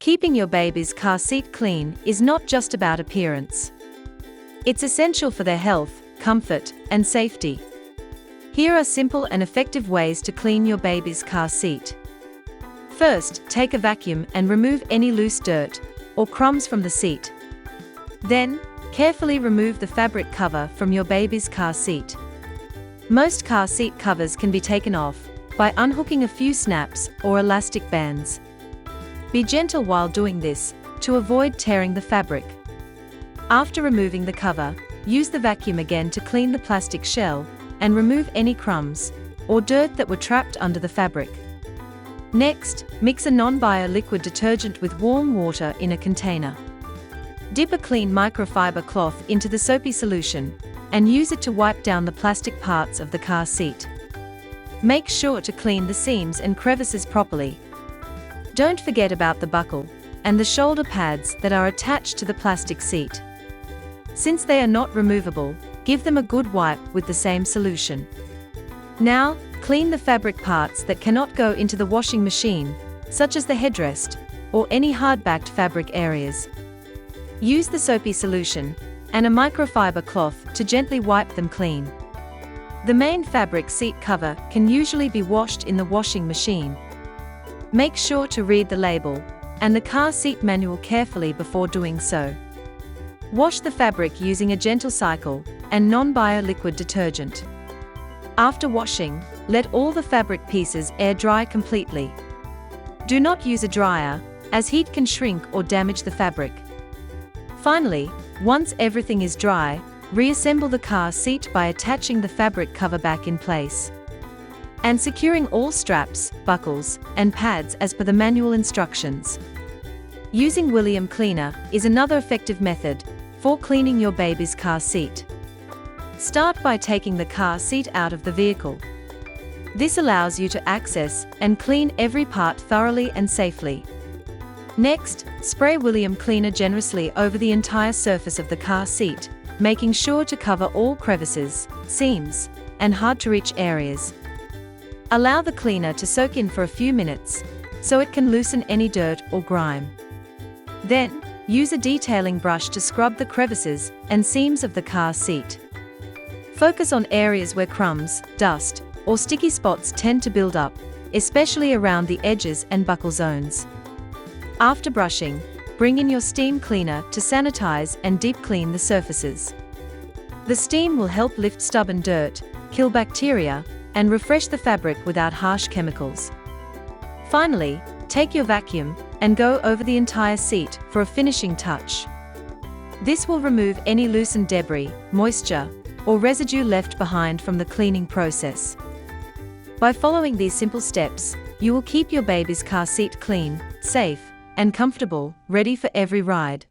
Keeping your baby's car seat clean is not just about appearance. It's essential for their health, comfort, and safety. Here are simple and effective ways to clean your baby's car seat. First, take a vacuum and remove any loose dirt or crumbs from the seat. Then, carefully remove the fabric cover from your baby's car seat. Most car seat covers can be taken off by unhooking a few snaps or elastic bands. Be gentle while doing this, to avoid tearing the fabric. After removing the cover, use the vacuum again to clean the plastic shell and remove any crumbs or dirt that were trapped under the fabric. Next, mix a non-bio liquid detergent with warm water in a container. Dip a clean microfiber cloth into the soapy solution and use it to wipe down the plastic parts of the car seat. Make sure to clean the seams and crevices properly. Don't forget about the buckle and the shoulder pads that are attached to the plastic seat. Since they are not removable, give them a good wipe with the same solution. Now, clean the fabric parts that cannot go into the washing machine, such as the headrest or any hard-backed fabric areas. Use the soapy solution and a microfiber cloth to gently wipe them clean. The main fabric seat cover can usually be washed in the washing machine. Make sure to read the label and the car seat manual carefully before doing so. Wash the fabric using a gentle cycle and non-bio liquid detergent. After washing, let all the fabric pieces air dry completely. Do not use a dryer, as heat can shrink or damage the fabric. Finally, once everything is dry, reassemble the car seat by attaching the fabric cover back in place and securing all straps, buckles, and pads as per the manual instructions. Using William Cleaner is another effective method for cleaning your baby's car seat. Start by taking the car seat out of the vehicle. This allows you to access and clean every part thoroughly and safely. Next, spray William Cleaner generously over the entire surface of the car seat, making sure to cover all crevices, seams, and hard-to-reach areas. Allow the cleaner to soak in for a few minutes, so it can loosen any dirt or grime. Then, use a detailing brush to scrub the crevices and seams of the car seat. Focus on areas where crumbs, dust, or sticky spots tend to build up, especially around the edges and buckle zones. After brushing, bring in your steam cleaner to sanitize and deep clean the surfaces. The steam will help lift stubborn dirt, kill bacteria, and refresh the fabric without harsh chemicals. Finally, take your vacuum and go over the entire seat for a finishing touch. This will remove any loosened debris, moisture, or residue left behind from the cleaning process. By following these simple steps, you will keep your baby's car seat clean, safe, and comfortable, ready for every ride.